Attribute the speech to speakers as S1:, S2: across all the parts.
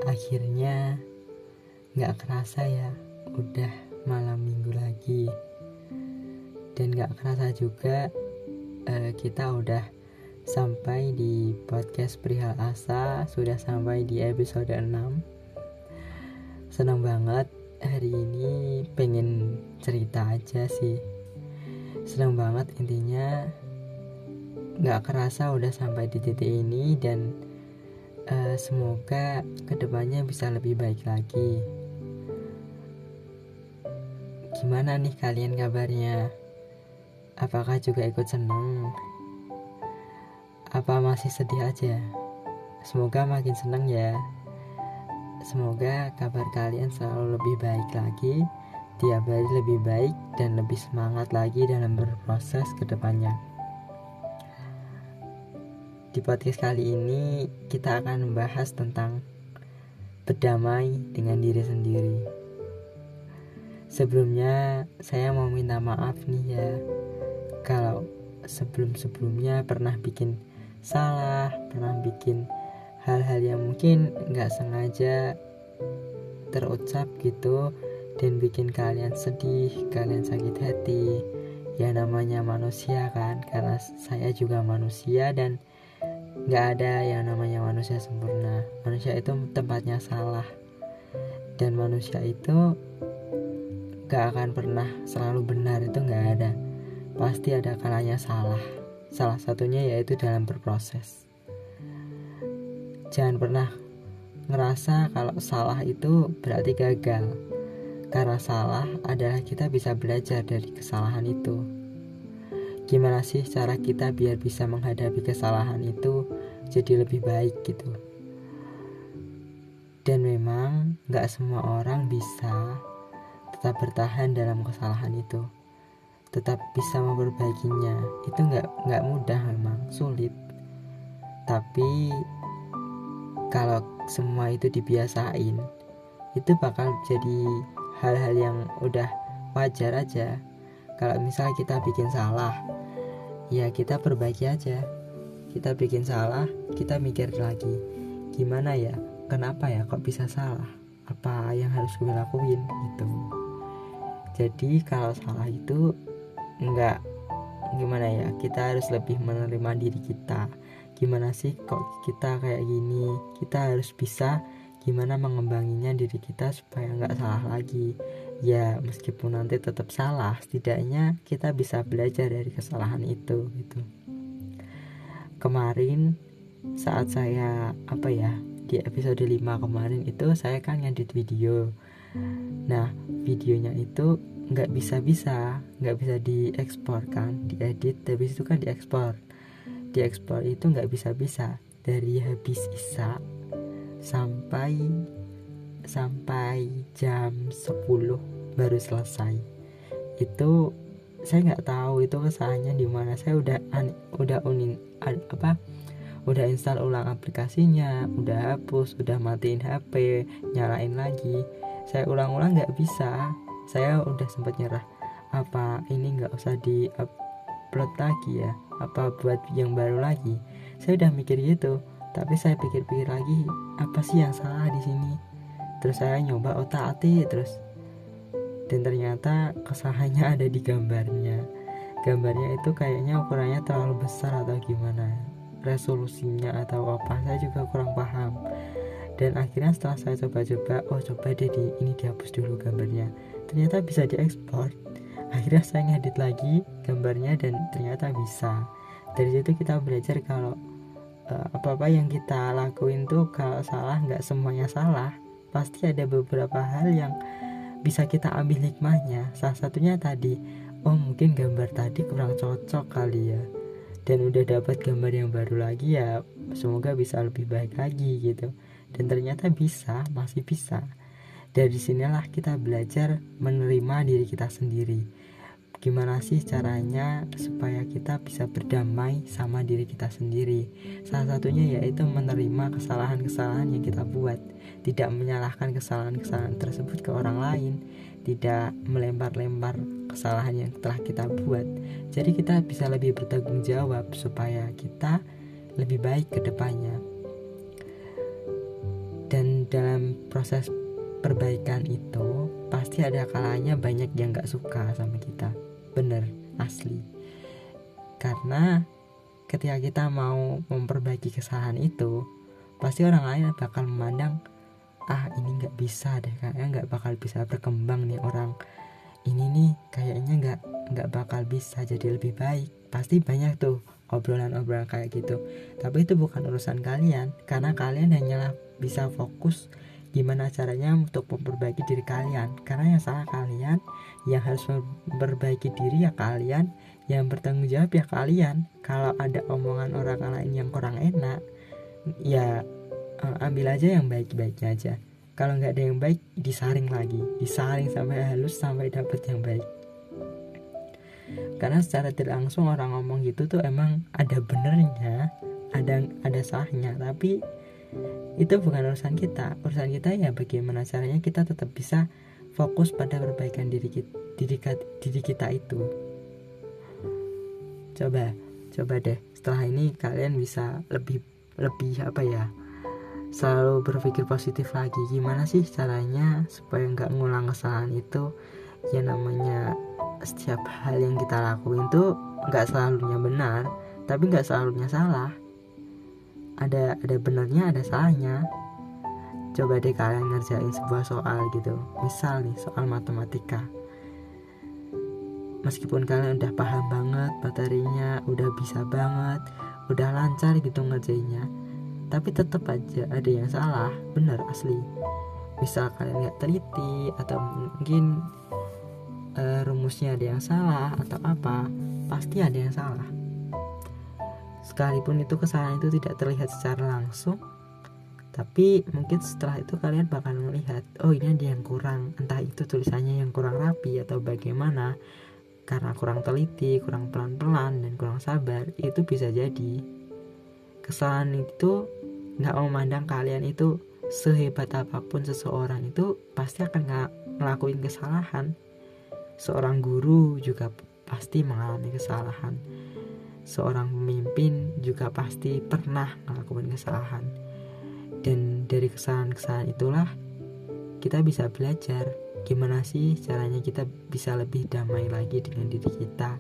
S1: Akhirnya gak kerasa ya, udah malam minggu lagi. Dan gak kerasa juga kita udah sampai di podcast Perihal Asa. Sudah sampai di episode 6. Senang banget hari ini, pengen cerita aja sih. Senang banget intinya, gak kerasa udah sampai di titik ini. Dan semoga kedepannya bisa lebih baik lagi. Gimana nih kalian kabarnya? Apakah juga ikut seneng? Apa masih sedih aja? Semoga makin seneng ya. Semoga kabar kalian selalu lebih baik lagi, tiap hari lebih baik dan lebih semangat lagi dalam berproses kedepannya. Di podcast kali ini kita akan membahas tentang berdamai dengan diri sendiri. Sebelumnya saya mau minta maaf nih ya, kalau sebelum-sebelumnya pernah bikin salah, pernah bikin hal-hal yang mungkin gak sengaja terucap gitu dan bikin kalian sedih, kalian sakit hati. Ya namanya manusia kan, karena saya juga manusia dan gak ada yang namanya manusia sempurna. Manusia itu tempatnya salah, dan manusia itu gak akan pernah selalu benar, itu gak ada. Pasti ada kalanya salah. Salah satunya yaitu dalam berproses. Jangan pernah ngerasa kalau salah itu berarti gagal, karena salah adalah kita bisa belajar dari kesalahan itu. Gimana sih cara kita biar bisa menghadapi kesalahan itu jadi lebih baik gitu. Dan memang gak semua orang bisa tetap bertahan dalam kesalahan itu, tetap bisa memperbaikinya. Itu gak mudah, memang sulit. Tapi kalau semua itu dibiasain, itu bakal jadi hal-hal yang udah wajar aja. Kalau misalnya kita bikin salah, ya kita perbaiki aja. Kita bikin salah, kita mikir lagi, gimana ya, kenapa ya kok bisa salah, apa yang harus gue lakuin gitu. Jadi kalau salah itu enggak, gimana ya, kita harus lebih menerima diri kita. Gimana sih kok kita kayak gini, kita harus bisa gimana mengembanginya diri kita supaya enggak salah lagi. Ya meskipun nanti tetap salah, setidaknya kita bisa belajar dari kesalahan itu gitu. Kemarin saat saya di episode 5 kemarin itu saya kan ngedit video. Nah videonya itu nggak bisa diekspor kan, diedit habis itu kan diekspor itu nggak bisa dari habis isya sampai jam 10 baru selesai. Itu saya nggak tahu itu kesalahannya di mana. Saya udah install ulang aplikasinya, udah hapus, udah matiin HP, nyalain lagi. Saya ulang-ulang nggak bisa. Saya udah sempat nyerah. Apa ini nggak usah di-upload lagi ya? Apa buat yang baru lagi? Saya udah mikir gitu. Tapi saya pikir-pikir lagi, apa sih yang salah di sini? Terus saya nyoba otak-atik terus. Dan ternyata kesalahannya ada di gambarnya. Gambarnya itu kayaknya ukurannya terlalu besar atau gimana, resolusinya atau apa, saya juga kurang paham. Dan akhirnya setelah saya coba-coba, coba deh ini dihapus dulu gambarnya. Ternyata bisa diekspor. Akhirnya saya ngedit lagi gambarnya dan ternyata bisa. Dari situ kita belajar kalau apa-apa yang kita lakuin tuh kalau salah, gak semuanya salah. Pasti ada beberapa hal yang bisa kita ambil hikmahnya. Salah satunya tadi, mungkin gambar tadi kurang cocok kali ya, dan udah dapat gambar yang baru lagi ya, semoga bisa lebih baik lagi gitu. Dan ternyata masih bisa. Dari sinilah kita belajar menerima diri kita sendiri. Gimana sih caranya supaya kita bisa berdamai sama diri kita sendiri? Salah satunya yaitu menerima kesalahan-kesalahan yang kita buat, tidak menyalahkan kesalahan-kesalahan tersebut ke orang lain, tidak melempar-lempar kesalahan yang telah kita buat. Jadi kita bisa lebih bertanggung jawab supaya kita lebih baik ke depannya. Dan dalam proses perbaikan itu pasti ada kalanya banyak yang gak suka sama kita. Bener, asli. Karena ketika kita mau memperbaiki kesalahan itu, pasti orang lain bakal memandang, ini gak bisa deh, kayaknya gak bakal bisa berkembang nih orang ini nih, kayaknya gak bakal bisa jadi lebih baik. Pasti banyak tuh obrolan-obrolan kayak gitu. Tapi itu bukan urusan kalian, karena kalian hanyalah bisa fokus gimana caranya untuk memperbaiki diri kalian. Karena yang salah kalian, yang harus memperbaiki diri ya kalian, yang bertanggung jawab ya kalian. Kalau ada omongan orang lain yang kurang enak, ya ambil aja yang baik-baiknya aja. Kalau nggak ada yang baik, disaring sampai halus sampai dapat yang baik. Karena secara tidak langsung orang ngomong gitu tuh emang ada benernya, ada salahnya, tapi itu bukan urusan kita. Urusan kita ya bagaimana caranya kita tetap bisa fokus pada perbaikan diri kita itu. Coba deh setelah ini kalian bisa lebih selalu berpikir positif lagi. Gimana sih caranya supaya nggak ngulang kesalahan itu? Ya namanya setiap hal yang kita lakuin tuh nggak selalunya benar, tapi nggak selalunya salah. Ada benernya, ada salahnya. Coba deh kalian ngerjain sebuah soal gitu, misal nih soal matematika. Meskipun kalian udah paham banget materinya, udah bisa banget, udah lancar gitu ngerjainnya, tapi tetap aja ada yang salah. Bener, asli. Misal kalian gak teliti, atau mungkin rumusnya ada yang salah atau apa, pasti ada yang salah. Sekalipun itu kesalahan itu tidak terlihat secara langsung, tapi mungkin setelah itu kalian bakal melihat, ini ada yang kurang, entah itu tulisannya yang kurang rapi atau bagaimana, karena kurang teliti, kurang pelan-pelan, dan kurang sabar. Itu bisa jadi. Kesalahan itu gak memandang kalian itu sehebat apapun. Seseorang itu pasti akan ngelakuin kesalahan. Seorang guru juga pasti mengalami kesalahan. Seorang pemimpin juga pasti pernah ngelakuin kesalahan. Dan dari kesalahan-kesalahan itulah kita bisa belajar gimana sih caranya kita bisa lebih damai lagi dengan diri kita.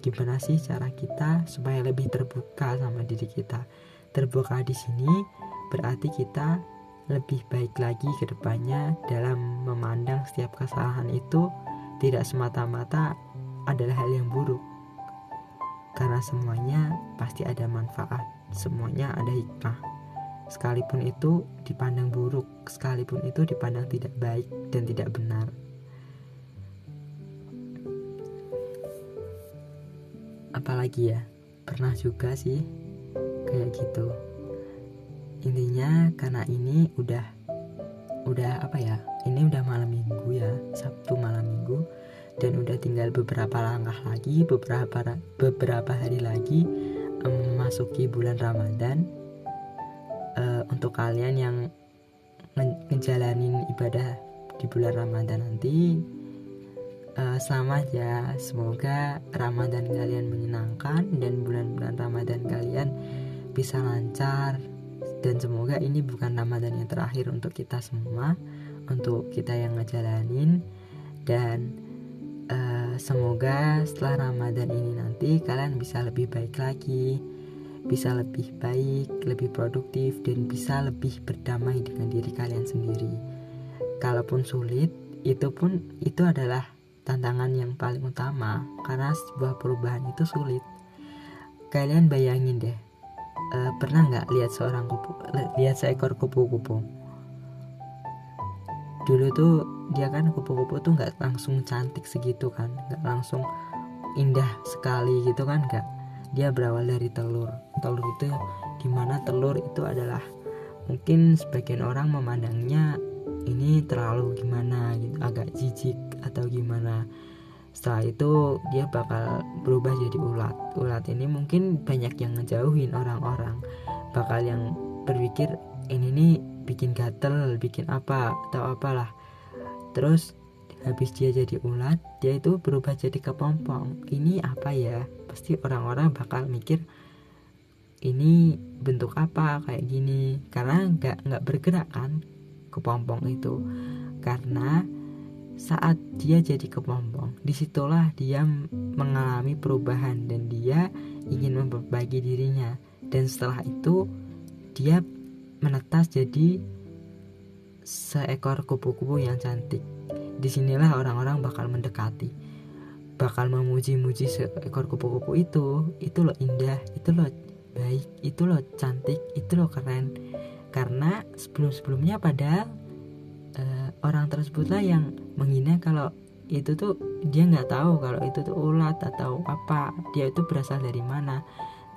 S1: Gimana sih cara kita supaya lebih terbuka sama diri kita. Terbuka di sini berarti kita lebih baik lagi ke depannya dalam memandang setiap kesalahan itu tidak semata-mata adalah hal yang buruk. Karena semuanya pasti ada manfaat, semuanya ada hikmah. Sekalipun itu dipandang buruk, sekalipun itu dipandang tidak baik dan tidak benar. Apalagi ya, pernah juga sih kayak gitu. Intinya karena ini udah ini udah malam minggu ya, Sabtu malam minggu, dan udah tinggal beberapa langkah lagi, beberapa hari lagi memasuki bulan Ramadan. Untuk kalian yang ngejalanin ibadah di bulan Ramadan nanti, selamat ya, semoga Ramadan kalian menyenangkan dan bulan-bulan Ramadan kalian bisa lancar, dan semoga ini bukan Ramadan yang terakhir untuk kita semua, untuk kita yang ngejalanin. Dan semoga setelah Ramadan ini nanti kalian bisa lebih baik lagi, bisa lebih baik, lebih produktif, dan bisa lebih berdamai dengan diri kalian sendiri. Kalaupun sulit, itu adalah tantangan yang paling utama, karena sebuah perubahan itu sulit. Kalian bayangin deh, pernah nggak lihat seekor kupu-kupu? Dulu tuh dia kan kupu-kupu tuh nggak langsung cantik segitu kan, nggak langsung indah sekali gitu kan, nggak. Dia berawal dari telur itu, dimana telur itu adalah mungkin sebagian orang memandangnya ini terlalu gimana gitu, agak jijik atau gimana. Setelah itu dia bakal berubah jadi ulat ini mungkin banyak yang ngejauhin orang-orang, bakal yang berpikir ini nih bikin gatel, bikin apa atau apalah. Terus habis dia jadi ulat, dia itu berubah jadi kepompong. Ini apa ya? Pasti orang-orang bakal mikir ini bentuk apa kayak gini, karena nggak bergerak kan. kepompong itu. Karena saat dia jadi kepompong, disitulah dia mengalami perubahan dan dia ingin memperbaiki dirinya. Dan setelah itu dia menetas jadi seekor kupu-kupu yang cantik. Disinilah orang-orang bakal mendekati, bakal memuji-muji seekor kupu-kupu itu loh indah, itu loh baik, itu loh cantik, itu loh keren. Karena sebelum-sebelumnya padahal orang tersebutlah yang menghina kalau itu tuh dia nggak tahu kalau itu tuh ulat atau apa, dia itu berasal dari mana.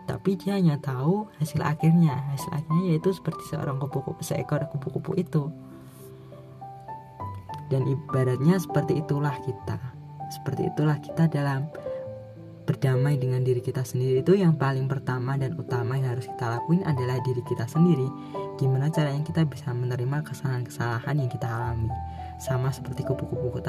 S1: Tapi dia hanya tahu hasil akhirnya yaitu seperti seekor kupu-kupu itu. Dan ibaratnya seperti itulah kita dalam berdamai dengan diri kita sendiri. Itu yang paling pertama dan utama yang harus kita lakuin adalah diri kita sendiri. Gimana caranya kita bisa menerima kesalahan-kesalahan yang kita alami. Sama seperti kupu-kupu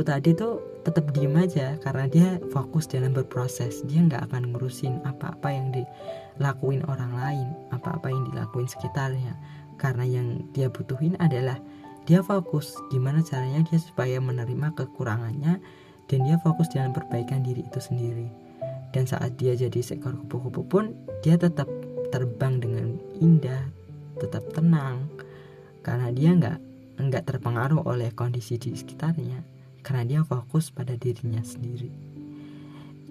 S1: tadi tuh tetap diem aja karena dia fokus dalam berproses. Dia nggak akan ngurusin apa-apa yang dilakuin orang lain, apa-apa yang dilakuin sekitarnya. Karena yang dia butuhin adalah dia fokus gimana caranya dia supaya menerima kekurangannya, dan dia fokus dalam perbaikan diri itu sendiri. Dan saat dia jadi seekor kupu-kupu pun dia tetap terbang dengan indah, tetap tenang, karena dia nggak terpengaruh oleh kondisi di sekitarnya, karena dia fokus pada dirinya sendiri.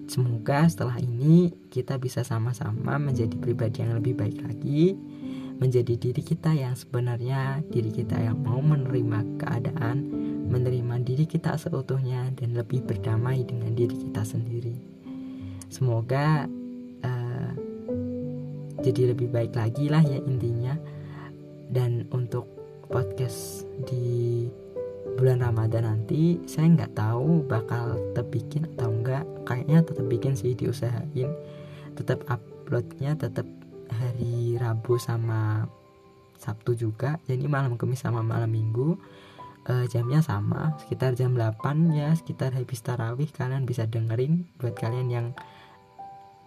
S1: Semoga setelah ini kita bisa sama-sama menjadi pribadi yang lebih baik lagi, menjadi diri kita yang sebenarnya, diri kita yang mau menerima keadaan, menerima diri kita seutuhnya, dan lebih berdamai dengan diri kita sendiri. Semoga jadi lebih baik lagi lah ya intinya. Dan untuk podcast di bulan Ramadan nanti saya nggak tahu bakal tetap bikin atau enggak. Kayaknya tetap bikin sih, diusahain. Tetap uploadnya tetap hari Rabu sama Sabtu juga, jadi malam Kamis sama malam Minggu. Jamnya sama, sekitar jam 8 ya, sekitar habis tarawih. Kalian bisa dengerin buat kalian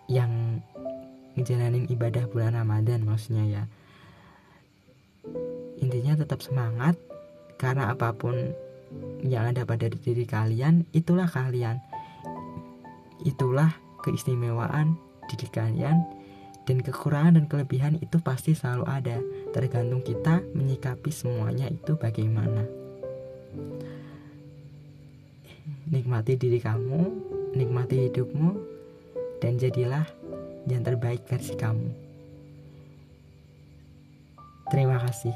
S1: yang ngejalanin ibadah bulan Ramadan maksudnya ya. Intinya tetap semangat, karena apapun yang ada pada diri kalian, itulah kalian, itulah keistimewaan diri kalian. Dan kekurangan dan kelebihan itu pasti selalu ada, tergantung kita menyikapi semuanya itu bagaimana. Nikmati diri kamu, nikmati hidupmu, dan jadilah yang terbaik versi kamu. Terima kasih.